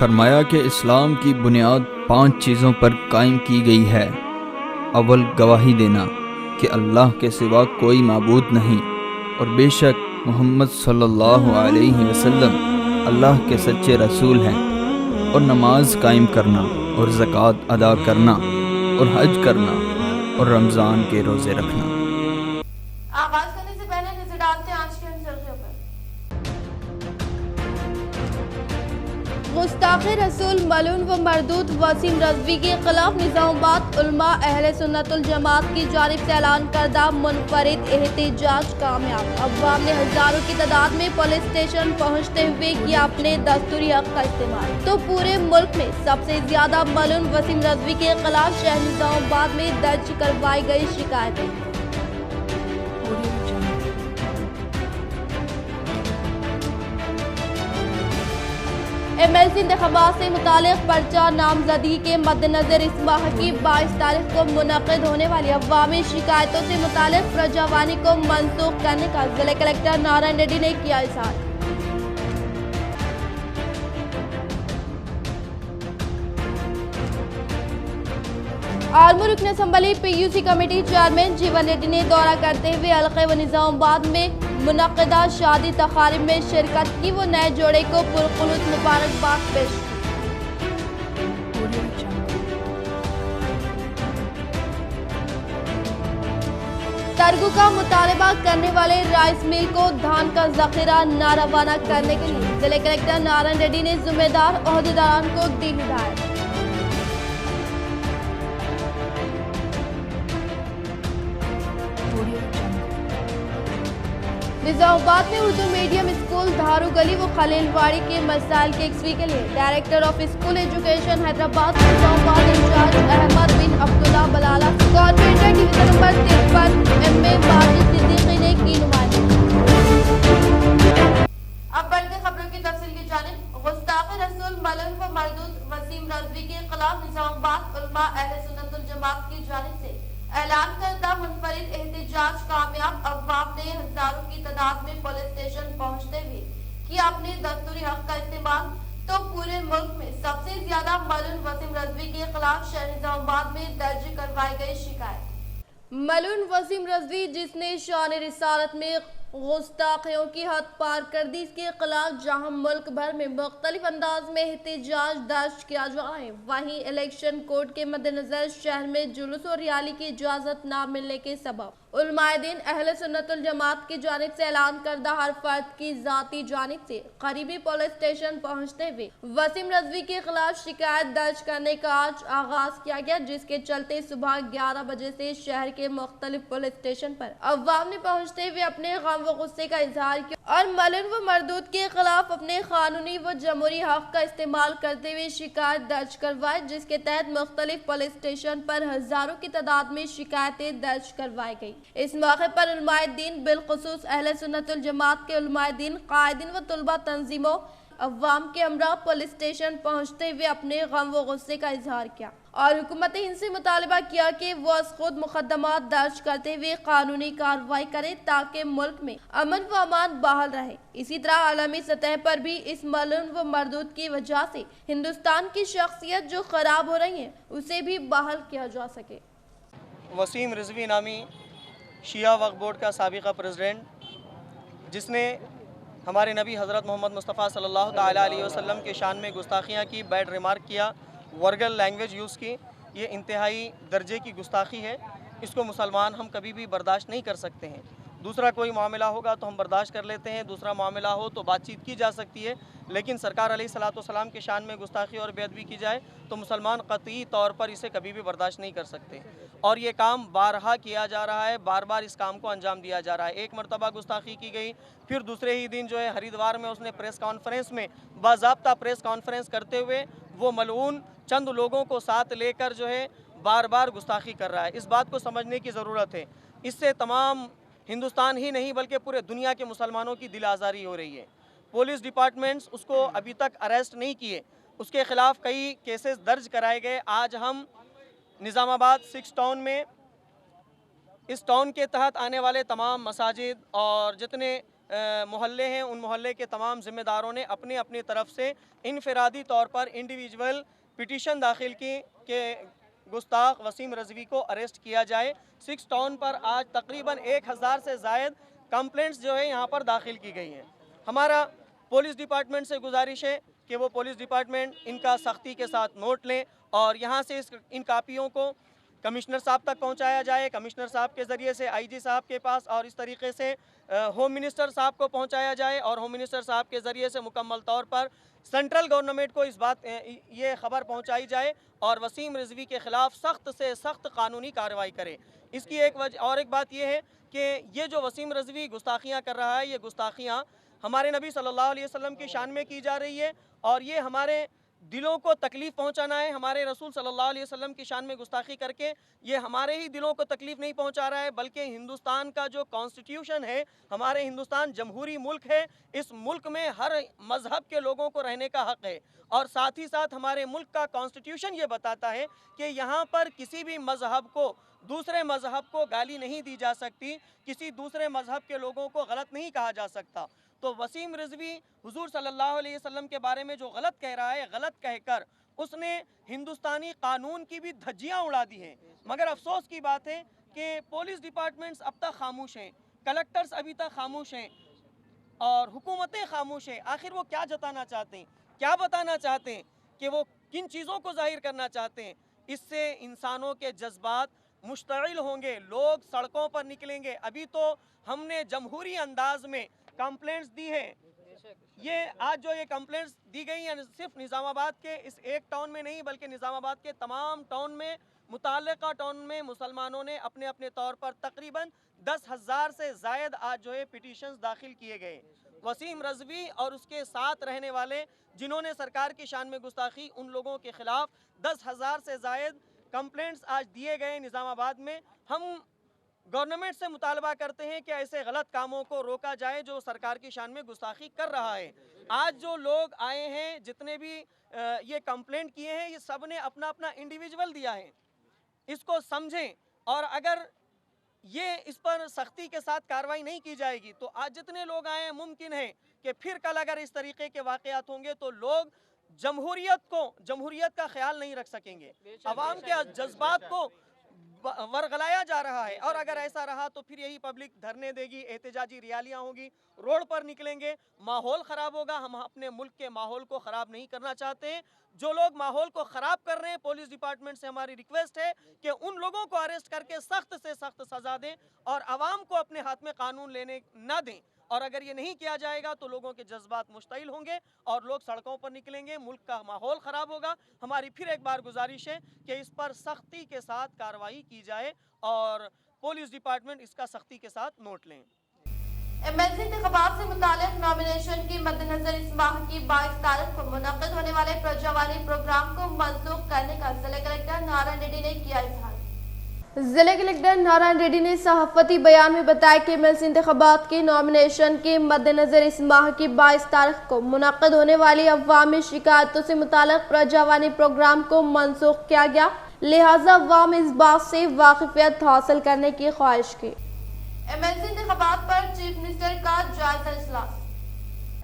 فرمایا کہ اسلام کی بنیاد 5 چیزوں پر قائم کی گئی ہے۔ اول گواہی دینا کہ اللہ کے سوا کوئی معبود نہیں اور بے شک محمد صلی اللہ علیہ وسلم اللہ کے سچے رسول ہیں، اور نماز قائم کرنا اور زکوٰۃ ادا کرنا اور حج کرنا اور رمضان کے روزے رکھنا۔ آغاز کرنے سے پہلے نظر ڈالتے ہیں آج کے اہم سرخیوں پر۔ گستاخ رسول ملعون و مردود وسیم رضوی کے خلاف نظام آباد علماء اہل سنت الجماعت کی جانب سے اعلان کردہ منفرد احتجاج کامیاب۔ عوام نے ہزاروں کی تعداد میں پولیس اسٹیشن پہنچتے ہوئے کیا اپنے دستوری حق کا استعمال۔ تو پورے ملک میں سب سے زیادہ ملعون وسیم رضوی کے خلاف شہر نظام آباد میں درج کروائی گئی شکایتیں۔ ایم ایل سی انتخابات سے متعلق پرچہ نامزدگی کے مد نظر اس ماہ کی 22 تاریخ کو منعقد ہونے والی عوامی شکایتوں سے متعلق پرچہ کو منسوخ کرنے کا ضلع کلکٹر نارائن ریڈی نے کیا اظہار۔ آرمو رکن اسمبلی پی یو سی کمیٹی چیئرمین جیون ریڈی نے دورہ کرتے ہوئے حلقے و نظام آباد میں منعقدہ شادی تقاریب میں شرکت کی وہ نئے جوڑے کو پرخلوص مبارکباد پیش کی۔ ترگو کا مطالبہ کرنے والے رائس مل کو دھان کا ذخیرہ نہ روانہ کرنے کے لیے ضلع کلکٹر نارائن ریڈی نے ذمہ دار عہدیداران کو دی ہدایت۔ نظام آباد میں اردو میڈیم اسکول دھارو گلی و خلیل واڑی کے مسائل کے یکسوئی کے لیے director of school education Hyderabad Nizamabad in charge Ahmed bin Abdullah Balala corporator division number 53 M اے ماجد صدیقی نے کی نمائندگی۔ اب بڑھتے خبروں کی تفصیل کی جانب۔ گستاخ رسول ملعون و مردود وسیم رضوی کے خلاف نظام آباد علماء اہل سنت الجماعت کی جانب سے اعلان کردہ منفرد احتجاج کامیاب۔ عوام نے ہزاروں کی تعداد میں پولیس اسٹیشن پہنچتے ہوئے کیا اپنے دستوری حق کا استعمال۔ تو پورے ملک میں سب سے زیادہ ملعون وسیم رضوی کے خلاف شہر نظام آباد میں درج کروائی گئی شکایت۔ ملعون وسیم رضوی جس نے شان رسالت میں گستاخیوں کی حد پار کر دی، اس کے خلاف جہاں ملک بھر میں مختلف انداز میں احتجاج درج کیا جا رہا ہے، وہیں الیکشن کوڈ کے مد نظر شہر میں جلوس اور ریالی کی اجازت نہ ملنے کے سبب علماء دین اہل سنت الجماعت کی جانب سے اعلان کردہ ہر فرد کی ذاتی جانب سے قریبی پولیس اسٹیشن پہنچتے ہوئے وسیم رضوی کے خلاف شکایت درج کرنے کا آج آغاز کیا گیا، جس کے چلتے صبح 11 بجے سے شہر کے مختلف پولیس اسٹیشن پر عوام نے پہنچتے ہوئے اپنے غم و غصے کا اظہار کیا اور ملعون و مردود کے خلاف اپنے قانونی و جمہوری حق کا استعمال کرتے ہوئے شکایت درج کروائی، جس کے تحت مختلف پولیس اسٹیشن پر ہزاروں کی تعداد میں شکایتیں درج کروائی گئی۔ اس موقع پر علماء دین بالخصوص اہل سنت الجماعت کے علماء دین، قائدین و طلبہ تنظیموں عوام کے ہمراہ پولیس اسٹیشن پہنچتے ہوئے اپنے غم و غصے کا اظہار کیا اور حکومت ہند سے مطالبہ کیا کہ وہ از خود مقدمات درج کرتے ہوئے قانونی کارروائی کرے تاکہ ملک میں امن و امان بحال رہے۔ اسی طرح عالمی سطح پر بھی اس ملعون و مردود کی وجہ سے ہندوستان کی شخصیت جو خراب ہو رہی ہے اسے بھی بحال کیا جا سکے۔ وسیم رضوی نامی شیعہ وقف بورڈ کا سابقہ پریزیڈنٹ، جس نے ہمارے نبی حضرت محمد مصطفیٰ صلی اللہ تعالیٰ علیہ وسلم کے شان میں گستاخیاں کی، بیڈ ریمارک کیا، ورگل لینگویج یوز کی، یہ انتہائی درجے کی گستاخی ہے۔ اس کو مسلمان ہم کبھی بھی برداشت نہیں کر سکتے ہیں۔ دوسرا کوئی معاملہ ہوگا تو ہم برداشت کر لیتے ہیں، دوسرا معاملہ ہو تو بات چیت کی جا سکتی ہے، لیکن سرکار علیہ الصلوۃ والسلام کے شان میں گستاخی اور بے ادبی کی جائے تو مسلمان قطعی طور پر اسے کبھی بھی برداشت نہیں کر سکتے، اور یہ کام بارہا کیا جا رہا ہے، بار بار اس کام کو انجام دیا جا رہا ہے۔ ایک مرتبہ گستاخی کی گئی، پھر دوسرے ہی دن جو ہے ہریدوار میں اس نے پریس کانفرنس میں باضابطہ پریس کانفرنس کرتے ہوئے وہ ملعون چند لوگوں کو ساتھ لے کر جو ہے بار بار گستاخی کر رہا ہے۔ اس بات کو سمجھنے کی ضرورت ہے، اس سے تمام ہندوستان ہی نہیں بلکہ پورے دنیا کے مسلمانوں کی دل آزاری ہو رہی ہے۔ پولیس ڈپارٹمنٹس اس کو ابھی تک اریسٹ نہیں کیے، اس کے خلاف کئی کیسز درج کرائے گئے۔ آج ہم نظام آباد 6 ٹاؤن میں اس ٹاؤن کے تحت آنے والے تمام مساجد اور جتنے محلے ہیں ان محلے کے تمام ذمہ داروں نے اپنی اپنی طرف سے انفرادی طور پر انڈیویجول پٹیشن داخل کی کہ گستاخ وسیم رضوی کو اریسٹ کیا جائے۔ 6 ٹاؤن پر آج تقریباً 1000 سے زائد کمپلینٹس جو ہے یہاں پر داخل کی گئی ہیں۔ ہمارا پولیس ڈپارٹمنٹ سے گزارش ہے کہ وہ پولیس ڈپارٹمنٹ ان کا سختی کے ساتھ نوٹ لیں اور یہاں سے ان کاپیوں کو کمشنر صاحب تک پہنچایا جائے، کمشنر صاحب کے ذریعے سے آئی جی صاحب کے پاس، اور اس طریقے سے ہوم منسٹر صاحب کو پہنچایا جائے، اور ہوم منسٹر صاحب کے ذریعے سے مکمل طور پر سینٹرل گورنمنٹ کو یہ خبر پہنچائی جائے اور وسیم رضوی کے خلاف سخت سے سخت قانونی کارروائی کرے۔ اس کی ایک بات یہ ہے کہ یہ جو وسیم رضوی گستاخیاں کر رہا ہے، یہ گستاخیاں ہمارے نبی صلی اللہ علیہ وسلم کی شان میں کی جا رہی ہے اور یہ ہمارے دلوں کو تکلیف پہنچانا ہے۔ ہمارے رسول صلی اللہ علیہ وسلم کی شان میں گستاخی کر کے یہ ہمارے ہی دلوں کو تکلیف نہیں پہنچا رہا ہے، بلکہ ہندوستان کا جو کانسٹیٹیوشن ہے، ہمارے ہندوستان جمہوری ملک ہے، اس ملک میں ہر مذہب کے لوگوں کو رہنے کا حق ہے، اور ساتھ ہی ساتھ ہمارے ملک کا کانسٹیٹیوشن یہ بتاتا ہے کہ یہاں پر کسی بھی مذہب کو دوسرے مذہب کو گالی نہیں دی جا سکتی، کسی دوسرے مذہب کے لوگوں کو غلط نہیں کہا جا سکتا۔ تو وسیم رضوی حضور صلی اللہ علیہ وسلم کے بارے میں جو غلط کہہ رہا ہے، غلط کہہ کر اس نے ہندوستانی قانون کی بھی دھجیاں اڑا دی ہیں۔ مگر افسوس کی بات ہے کہ پولیس ڈپارٹمنٹس اب تک خاموش ہیں، کلکٹرز ابھی تک خاموش ہیں اور حکومتیں خاموش ہیں۔ آخر وہ کیا جتانا چاہتے ہیں، کیا بتانا چاہتے ہیں، کہ وہ کن چیزوں کو ظاہر کرنا چاہتے ہیں؟ اس سے انسانوں کے جذبات مشتعل ہوں گے، لوگ سڑکوں پر نکلیں گے۔ ابھی تو ہم نے جمہوری انداز میں کمپلینٹس دی ہے، یہ آج جو یہ کمپلینٹس دی گئی ہیں صرف نظام آباد کے اس ایک ٹاؤن میں نہیں، بلکہ نظام آباد کے تمام ٹاؤن میں، متعلقہ ٹاؤن میں مسلمانوں نے اپنے اپنے طور پر تقریباً 10,000 سے زائد آج جو ہے پٹیشنز داخل کیے گئے۔ وسیم رضوی اور اس کے ساتھ رہنے والے جنہوں نے سرکار کی شان میں گستاخی، ان لوگوں کے خلاف 10,000 سے زائد کمپلینٹس آج دیے گئے نظام آباد میں۔ ہم گورنمنٹ سے مطالبہ کرتے ہیں کہ ایسے غلط کاموں کو روکا جائے جو سرکار کی شان میں گستاخی کر رہا ہے۔ آج جو لوگ آئے ہیں، جتنے بھی یہ کمپلینٹ کیے ہیں، یہ سب نے اپنا اپنا انڈیویجول دیا ہے، اس کو سمجھیں، اور اگر یہ اس پر سختی کے ساتھ کارروائی نہیں کی جائے گی تو آج جتنے لوگ آئے ہیں ممکن ہے کہ پھر کل اگر اس طریقے کے واقعات ہوں گے تو لوگ جمہوریت کا خیال نہیں رکھ سکیں گے، عوام کے جذبات کو ورغلایا جا رہا ہے، اور اگر ایسا رہا تو پھر یہی پبلک دھرنے دے گی، احتجاجی ریالیاں ہوں گی، روڈ پر نکلیں گے، ماحول خراب ہوگا۔ ہم اپنے ملک کے ماحول کو خراب نہیں کرنا چاہتے ہیں۔ جو لوگ ماحول کو خراب کر رہے ہیں، پولیس ڈپارٹمنٹ سے ہماری ریکویسٹ ہے کہ ان لوگوں کو اریسٹ کر کے سخت سے سخت سزا دیں اور عوام کو اپنے ہاتھ میں قانون لینے نہ دیں، اور اگر یہ نہیں کیا جائے گا تو لوگوں کے جذبات مشتعل ہوں گے اور لوگ سڑکوں پر نکلیں گے، ملک کا ماحول خراب ہوگا۔ ہماری پھر ایک بار گزارش ہے کہ اس پر سختی کے ساتھ کارروائی کی جائے اور پولیس ڈپارٹمنٹ اس کا سختی کے ساتھ نوٹ لیں۔ MLC انتخابات سے متعلق نامینیشن کے مد نظر اس ماہ کی 22 تاریخ کو منعقد ہونے والے پرجاوانی پروگرام کو منسوخ کرنے کا ضلع کلکٹر نارائن ریڈی نے کیا اظہار۔ ضلع کلکٹر نارائن ریڈی نے صحافتی بیان میں بتایا کہ MLC انتخابات کی نامینیشن کے مد نظر اس ماہ کی 22 تاریخ کو منعقد ہونے والی عوامی شکایتوں سے متعلق پرجاوانی پروگرام کو منسوخ کیا گیا، لہٰذا عوام اس بات سے واقفیت حاصل کرنے کی خواہش کی۔ MLC انتخابات پر چیف منسٹر کا جائزہ اجلاس۔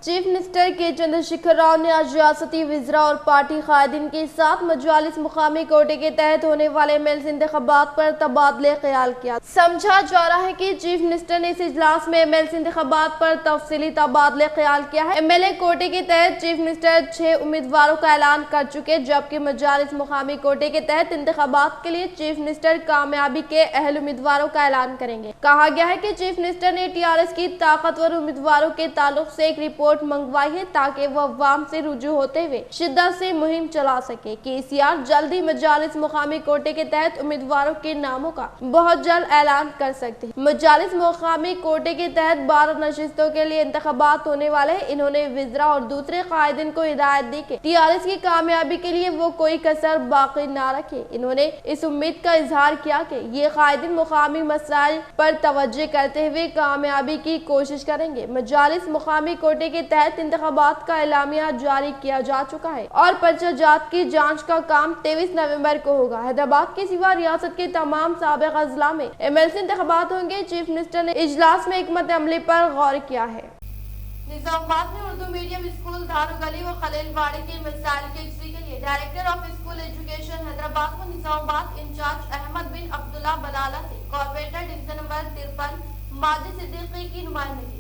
چیف منسٹر کے چندر شیکھر راؤ نے آج ریاستی وزراء اور پارٹی قائدین کے ساتھ مجالس مقامی کوٹے کے تحت ہونے والے MLC انتخابات پر تبادلہ خیال کیا۔ سمجھا جا رہا ہے کہ چیف منسٹر نے اس اجلاس میں MLC انتخابات پر تفصیلی تبادلہ خیال کیا ہے۔ MLA کوٹے کے تحت چیف منسٹر 6 امیدواروں کا اعلان کر چکے، جبکہ مجالس مقامی کوٹے کے تحت انتخابات کے لیے چیف منسٹر کامیابی کے اہل امیدواروں کا اعلان کریں گے۔ کہا گیا ہے کہ چیف منسٹر نے TRS کی طاقتور امیدواروں کے تعلق سے ایک رپورٹ منگوائی ہے تاکہ وہ عوام سے رجوع ہوتے ہوئے شدت سے مہم چلا سکے کہ ECR جلدی مجالس مقامی کوٹے کے تحت امیدواروں کے ناموں کا بہت جلد اعلان کر سکتے ہیں۔ مجالس مقامی کوٹے کے تحت 12 نشستوں کے لیے انتخابات ہونے والے ہیں۔ انہوں نے وزراء اور دوسرے قائدین کو ہدایت دی کہ TRS کی کامیابی کے لیے وہ کوئی کسر باقی نہ رکھے۔ انہوں نے اس امید کا اظہار کیا کہ یہ قائدین مقامی مسائل پر توجہ کرتے ہوئے کامیابی کی کوشش کریں گے۔ مجالس مقامی کوٹے کے تحت انتخابات کا اعلامیہ جاری کیا جا چکا ہے اور پرچہ جات کی جانچ کا کام 23 نومبر کو ہوگا۔ حیدرآباد کے سوا ریاست کے تمام سابق اضلاع میں MLC انتخابات ہوں گے۔ چیف منسٹر نے اجلاس میں حکمت عملی پر غور کیا ہے۔ نظام آباد میں اردو میڈیم اسکول دھارو گلی و خلیل واڑی کے مسائل کے یکسوئی کے لیے director of school education Hyderabad و نظام آباد انچارج احمد بن عبداللہ بلالہ سے corporator division number 53 Majid Siddiqui کی نمائندگی۔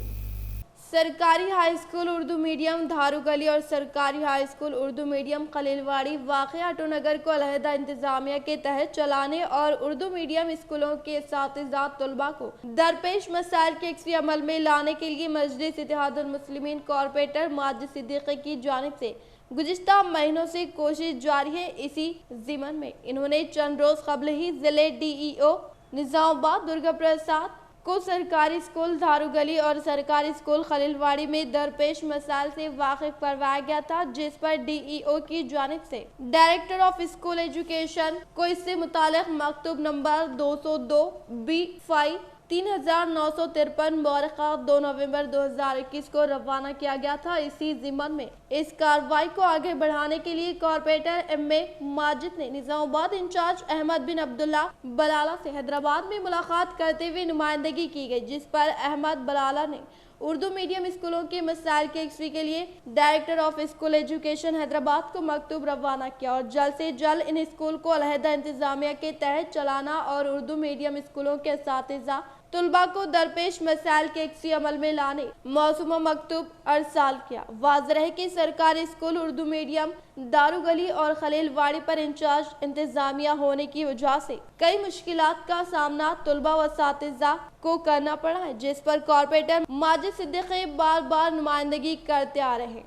سرکاری ہائی اسکول اردو میڈیم دھارو گلی اور سرکاری ہائی اسکول اردو میڈیم خلیل واڑی واقع آٹو نگر کو علیحدہ انتظامیہ کے تحت چلانے اور اردو میڈیم اسکولوں کے اساتذہ طلباء کو درپیش مسائل کے یکسوئی عمل میں لانے کے لیے مجلس اتحاد المسلمین کارپوریٹر ماجد صدیقی کی جانب سے گزشتہ مہینوں سے کوشش جاری ہے۔ اسی ضمن میں انہوں نے چند روز قبل ہی ضلع ڈی ای او نظام آباد درگا پرساد کو سرکاری اسکول دھارو گلی اور سرکاری اسکول خلیل واڑی میں درپیش مسائل سے واقف کروایا گیا تھا، جس پر ڈی ای او کی جانب سے ڈائریکٹر آف اسکول ایجوکیشن کو اس سے متعلق مکتوب نمبر 202 B5 3953 مورخہ 2 نومبر 2021 کو روانہ کیا گیا تھا۔ اسی ضمن میں اس کارروائی کو آگے بڑھانے کے لیے کارپوریٹر ایم اے ماجد نے نظام آباد انچارج احمد بن عبداللہ بلالہ سے حیدرآباد میں ملاقات کرتے ہوئے نمائندگی کی گئی، جس پر احمد بلالہ نے اردو میڈیم اسکولوں کے مسائل کے یکسوئی کے لیے director of school education Hyderabad کو مکتوب روانہ کیا اور جلد سے جلد ان اسکول کو علیحدہ انتظامیہ کے تحت چلانا اور اردو میڈیم اسکولوں کے اساتذہ طلباء کو درپیش مسائل کے یکسوئی عمل میں لانے موسومہ مکتوب ارسال کیا۔ واضح ہے کہ سرکاری اسکول اردو میڈیم دارو گلی اور خلیل واڑی پر انچارج انتظامیہ ہونے کی وجہ سے کئی مشکلات کا سامنا طلباء و اساتذہ کو کرنا پڑا ہے، جس پر کارپوریٹر ماجد صدیقی بار بار نمائندگی کرتے آ رہے ہیں۔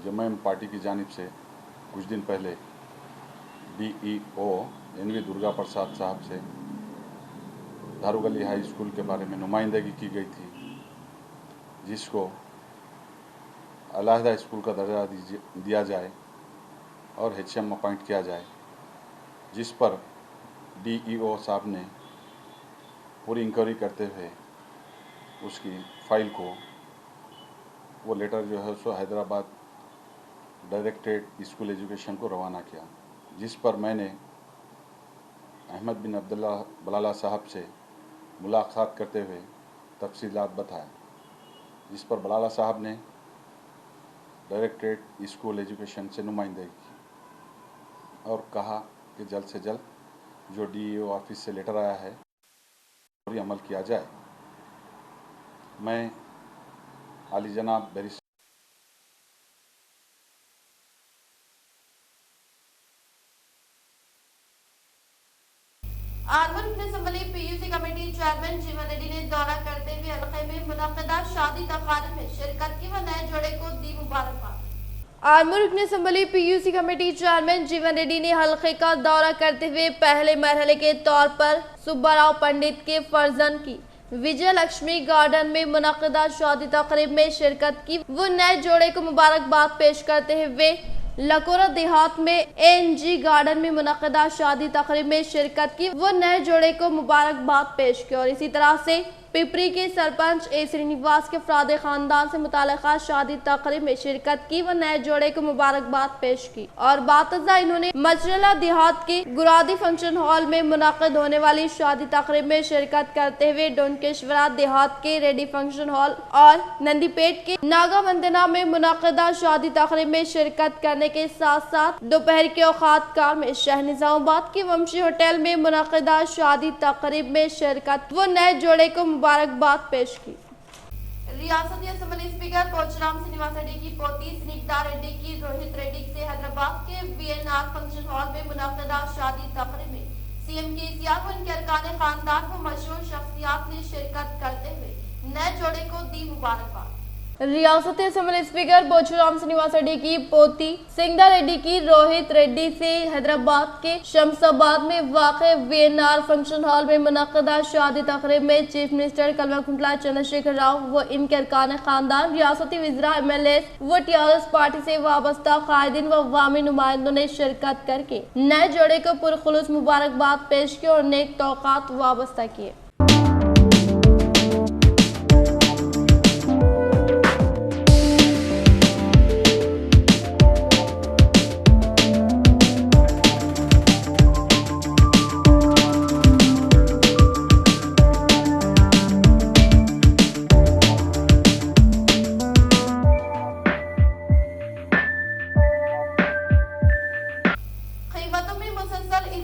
جمعہ پارٹی کی جانب سے کچھ دن پہلے D E O N Durga Prasad صاحب سے دھارو گلی ہائی اسکول کے بارے میں نمائندگی کی گئی تھی، جس کو علیحدہ اسکول کا درجہ دیا جائے اور ایچ ایم اپائنٹ کیا جائے، جس پر ڈی ای او صاحب نے پوری انکوائری کرتے ہوئے اس کی فائل کو وہ لیٹر جو ہے سو حیدرآباد ڈائریکٹریٹ اسکول ایجوکیشن کو روانہ کیا، جس پر میں نے احمد بن عبداللہ بلالہ صاحب سے ملاقات کرتے ہوئے تفصیلات بتایا، جس پر بلالہ صاحب نے ڈائریکٹریٹ اسکول ایجوکیشن سے نمائندگی کی اور کہا کہ جلد سے جلد جو ڈی ای او آفس سے لیٹر آیا ہے فوری عمل کیا جائے۔ میں عالی جناب بیرسٹر آرمن رکن اسمبلی پی یو سی کمیٹی چیئرمین جیون ریڈی نے دورہ کرتے ہوئے حلقے میں منعقدہ شادی تقاریب میں شرکت کی و نئے جوڑے کو دی مبارکباد۔ آرمن رکن اسمبلی پی یو سی کمیٹی چیئرمین جیون ریڈی نے حلقے کا دورہ کرتے ہوئے پہلے مرحلے کے طور پر سبا راؤ پنڈت کے فرزند کی وجے لکشمی گارڈن میں منعقدہ شادی تقریب میں شرکت کی وہ نئے جوڑے کو مبارکباد پیش کرتے ہوئے لکورہ دیہات میں اے این جی گارڈن میں منعقدہ شادی تقریب میں شرکت کی وہ نئے جوڑے کو مبارکباد پیش کی اور اسی طرح سے پپری کے سرپنچ اے سرینیواس کے افراد خاندان سے متعلقہ شادی تقریب میں شرکت کی وہ نئے جوڑے کو مبارکباد پیش کی اور بعد انہوں نے مجرلہ دیہات کے گرادی فنکشن ہال میں منعقد ہونے والی شادی تقریب میں شرکت کرتے ہوئے ڈونکیشورا دیہات کے ریڈی فنکشن ہال اور نندی پیٹ کے ناگا وندنا میں منعقدہ شادی تقریب میں شرکت کرنے کے ساتھ ساتھ دوپہر کے اوقات کار میں شہر نظام آباد کے ومشی ہوٹل میں منعقدہ شادی تقریب میں شرکت وہ نئے جوڑے کو مبارکباد پیش کی۔ ریاستی اسمبلی اسپیکر پوچرام سنیواس ریڈی کی پوتی سنیگدا ریڈی کی روہت ریڈی سے حیدرآباد کے وی این آر فنکشن ہال میں منعقدہ شادی تقریب میں سی ایم کے سی آر و ان کے ارکان خاندان و مشہور شخصیات نے شرکت کرتے ہوئے نئے جوڑے کو دی مبارکباد۔ ریاستی اسمبلی اسپیکر پوچرام سنیواس ریڈی کی پوتی سنگدا ریڈی کی روہت ریڈی سے حیدرآباد کے شمس آباد میں واقع وی این آر فنکشن ہال میں منعقدہ شادی تقریب میں چیف منسٹر کلوکنٹلا چندر شیکھر راؤ و ان کے ارکان خاندان، ریاستی وزراء، ایم ایل اے و ٹی آر ایس پارٹی سے وابستہ قائدین و عوامی نمائندوں نے شرکت کر کے نئے جوڑے کو پرخلوص مبارکباد پیش کی اور نیک توقعات وابستہ کیے۔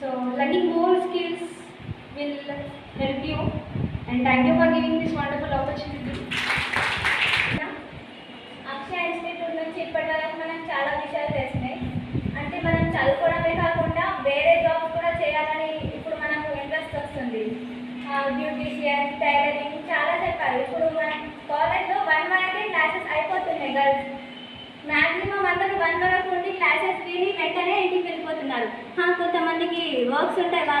So learning more skills will help you, and thank you for giving this wonderful opportunity. Akshaya institute నుంచి ఇప్పటివరకు మనం చాలా విషయాలు తెలిసినాయి. అంటే మనం చదువుకోవడమే కాకుండా వేరే జాబ్స్ కూడా చేయాలని ఇప్పుడు మనకు ఇంట్రెస్ట్ వస్తుంది. బ్యూటీషియన్, టైలరింగ్ చాలా చెప్పారు. ఇప్పుడు మన కాలేజ్లో 1 వరకే క్లాసెస్ అయిపోతున్నాయి. గర్ల్స్ మ్యాక్సిమం అందరూ 1 వరకు ఉండి క్లాసెస్ విని వెంటనే ఇంటికి వెళ్ళిపోతున్నారు. కొంతమందికి వర్క్స్ ఉంటాయి.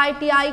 ITI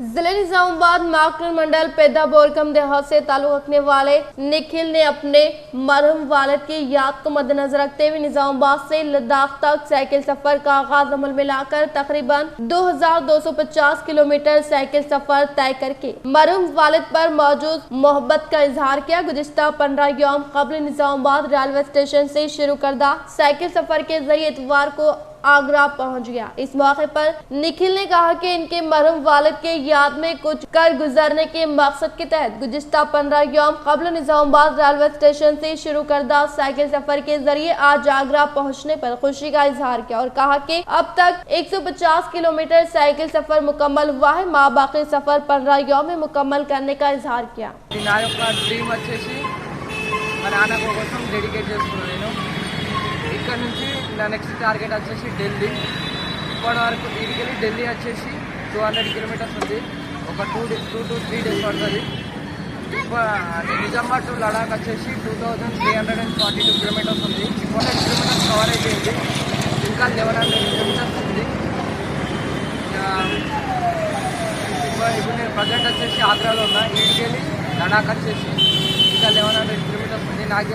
ضلع نظام آباد ماکرن منڈل پیدا بورکم دیہات سے تعلق رکھنے والے نکھل نے اپنے مرحوم والد کی یاد کو مد نظر رکھتے ہوئے نظام آباد سے لداخ تک سائیکل سفر کا آغاز عمل میں لا کر تقریباً 2250 کلومیٹر سائیکل سفر طے کر کے مرحوم والد پر موجود محبت کا اظہار کیا۔ گزشتہ 15 یوم قبل نظام آباد ریلوے اسٹیشن سے شروع کردہ سائیکل سفر کے ذریعے اتوار کو آگرہ پہنچ گیا۔ اس موقع پر نکھل نے کہا کہ ان کے مرحوم والد کے یاد میں کچھ کر گزرنے کے مقصد کے تحت گزشتہ 15 یوم قبل نظام آباد ریلوے اسٹیشن سے شروع کردہ سائیکل سفر کے ذریعے آج آگرہ پہنچنے پر خوشی کا اظہار کیا اور کہا کہ اب تک 150 کلومیٹر سائیکل سفر مکمل ہوا ہے، ماں باقی سفر 15 یوم میں مکمل کرنے کا اظہار کیا۔ ఇక్కడ నుంచి నా నెక్స్ట్ టార్గెట్ వచ్చేసి ఢిల్లీ। ఇప్పటి వరకు దీనికి ఢిల్లీ వచ్చేసి 200 కిలోమీటర్స్ ఉంది, ఒక 2 to 3 days పడుతుంది। నిజామాబాద్ టు లడాక్ వచ్చేసి 2342 కిలోమీటర్స్ ఉంది, 400 కిలోమీటర్స్ కవర్ అయిపోయింది, ఇంకా 1100 కిలోమీటర్స్ ఉంది। ఇప్పుడు నేను ప్రజెంట్ వచ్చేసి ఆగ్రాలో ఉన్నా, ఇంటికి లడాక్ వచ్చేసి ఇంకా 1100 కిలోమీటర్స్ ఉంది। నాకు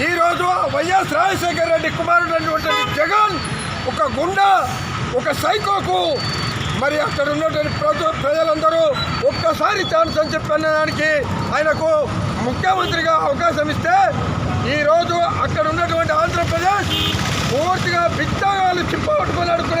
ఈ రోజు వైఎస్ రాజశేఖర రెడ్డి కుమారుడైనటువంటి జగన్ ఒక గుండా, ఒక సైకోకు మరి అక్కడ ఉన్నటువంటి ప్రజలందరూ ఒక్కసారి ఛాన్స్ అని చెప్పడానికి ఆయనకు ముఖ్యమంత్రిగా అవకాశం ఇస్తే ఈ రోజు అక్కడ ఉన్నటువంటి ఆంధ్రప్రదేశ్ పూర్తిగా బిచ్చగాళ్ళు చిప్పగొట్టుకొని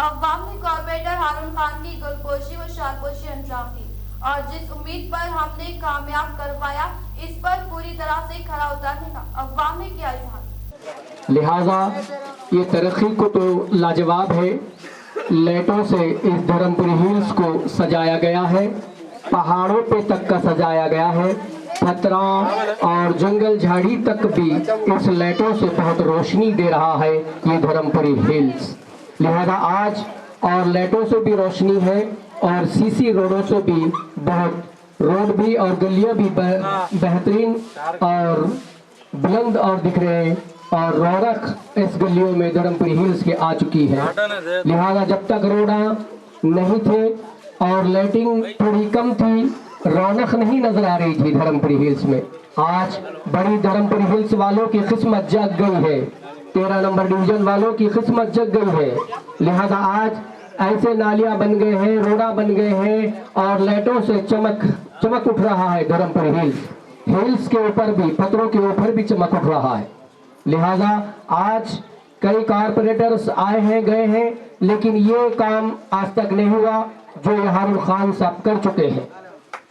عوام نے کارپوریٹر ہارون خان کی گلپوشی و شالپوشی انجام دی اور جس امید پر ہم نے کامیاب کروایا اس پر پوری طرح سے کھڑا اترنے کا عوام نے کیا اظہار. لہذا یہ ترقی کو تو لاجواب ہے. لائٹوں سے اس دھرم پوری ہلز کو سجایا گیا ہے, پہاڑوں پہ تک کا سجایا گیا ہے, پتھراں اور جنگل جھاڑی تک بھی اس لائٹوں سے بہت روشنی دے رہا ہے یہ دھرم پوری ہلز. لہذا آج اور لائٹوں سے بھی روشنی ہے اور سی سی روڈوں سے بھی بہت روڈ بھی اور گلیاں بھی بہترین اور بلند اور دکھ رہے ہیں اور رونق اس گلیوں میں دھرم پوری ہلز کے آ چکی ہے. لہذا جب تک روڈاں نہیں تھے اور لائٹنگ تھوڑی کم تھی, رونق نہیں نظر آ رہی تھی دھرم پوری ہلز میں. آج بڑی دھرم پوری ہلز والوں کی قسمت جگ گئی ہے, 13 نمبر ڈویژن والوں کی قسمت جگ گئی ہے. لہذا آج ایسے نالیاں بن گئے ہیں, روڈاں بن گئے ہیں اور لائٹوں سے چمک اٹھ رہا ہے دھرم پوری ہلز کے اوپر بھی, پتھروں کے اوپر بھی چمک اٹھ رہا ہے. لہذا آج کئی کارپوریٹرز آئے ہیں گئے ہیں لیکن یہ کام آج تک نہیں ہوا جو یہ ہارون خان صاحب کر چکے ہیں.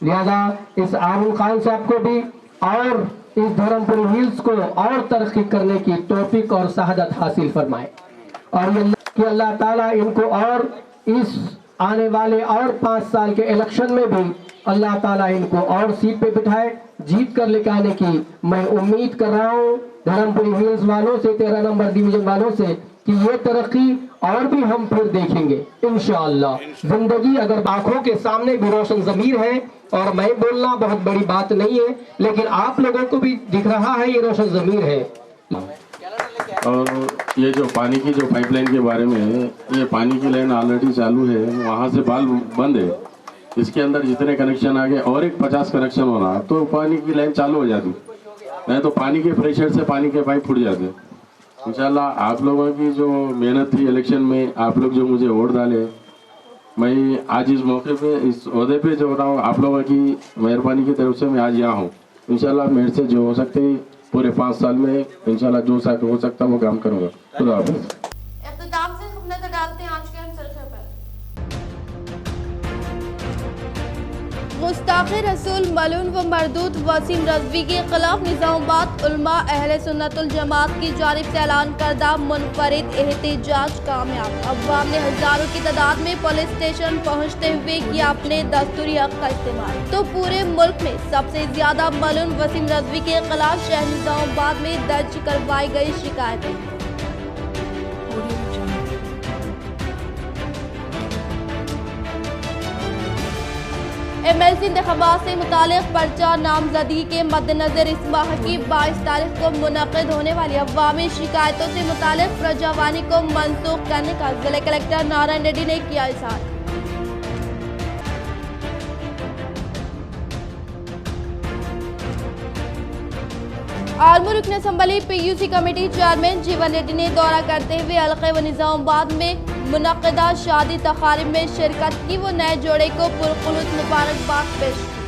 لہذا اس ہارون خان صاحب کو بھی اور اس دھرم پوری ہلز کو اور ترقی کرنے کی توفیق اور سعادت حاصل فرمائے اور کہ اللہ تعالیٰ ان کو اور اس آنے والے اور 5 سال کے الیکشن میں بھی اللہ تعالیٰ ان کو اور سیٹ پہ بٹھائے, جیت کر لے کے آنے کی میں امید کر رہا ہوں دھرم پوری ہلز والوں سے, 13 نمبر ڈویژن والوں سے کہ یہ ترقی اور بھی ہم پھر دیکھیں گے انشاءاللہ. زندگی اگر آنکھوں کے سامنے بھی روشن ضمیر ہے اور میں بولنا بہت بڑی بات نہیں ہے لیکن آپ لوگوں کو بھی دکھ رہا ہے یہ روشن ضمیر ہے. اور یہ جو پانی کی جو پائپ لائن کے بارے میں ہے, یہ پانی کی لائن آلریڈی چالو ہے, وہاں سے بال بند ہے. اس کے اندر جتنے کنیکشن آ گئے اور ایک 50 کنیکشن ہونا تو پانی کی لائن چالو ہو جاتی, نہیں تو پانی کے پریشر سے پانی کے پائپ پھٹ جاتے. انشاءاللہ آپ لوگوں کی جو محنت تھی الیکشن میں, آپ لوگ جو مجھے ووٹ ڈالے, میں آج اس موقع پہ اس عہدے پہ جو ہو رہا ہوں آپ لوگوں کی مہربانی کی طرف سے میں آج یہاں ہوں. انشاءاللہ میرے سے جو ہو سکتے پورے 5 سال میں انشاءاللہ جو ہو سکتا وہ کام کروں گا. خدا حافظ. اختتام سے ہم نظر ڈالتے ہیں آج کے ہم سرخے پر. گستاخ رسول ملعون و مردود وسیم رضوی کے خلاف نظام آباد علماء اہل سنت الجماعت کی جانب سے اعلان کردہ منفرد احتجاج کامیاب. عوام نے ہزاروں کی تعداد میں پولیس اسٹیشن پہنچتے ہوئے کیا اپنے دستوری حق کا استعمال. تو پورے ملک میں سب سے زیادہ ملعون وسیم رضوی کے خلاف شہر نظام آباد میں درج کروائی گئی شکایتیں. MLC انتخابات سے متعلق پرچہ نامزدگی کے مد نظر اس ماہ کی 22 تاریخ کو منعقد ہونے والی عوامی شکایتوں سے متعلق پرجاوانی کو منسوخ کرنے کا ضلع کلکٹر نارائن ریڈی نے کیا اظہار. آرمو رکن اسمبلی PUC کمیٹی چیئرمین جیون ریڈی نے دورہ کرتے ہوئے حلقے و نظام آباد میں منعقدہ شادی تقاریب میں شرکت کی. وہ نئے جوڑے کو پرخلوص مبارکباد پیش کی.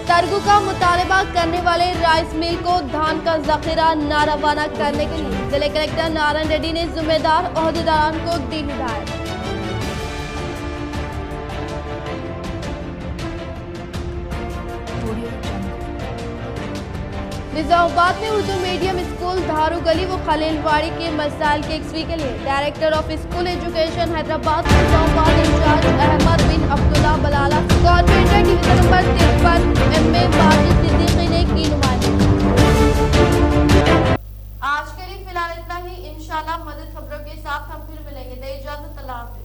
ترگو کا مطالبہ کرنے والے رائس مل کو دھان کا ذخیرہ نہ روانہ کرنے کے لیے ضلع کلکٹر نارائن ریڈی نے ذمہ دار عہدیداران کو دی ہدایت. نظام آباد میں اردو میڈیم اسکول دھارو گلی و خلیل واڑی کے مسائل کے یکسوئی کے لیے director of school education Hyderabad Nizamabad in charge Ahmed bin Abdullah Balala corporator division number 53 MA Majid Siddiqui نے کی نمائندگی. آج کے لیے فی الحال اتنا ہی. انشاءاللہ مزید خبروں کے ساتھ ہم پھر ملیں گے. دے اجازت. اللہ حافظ.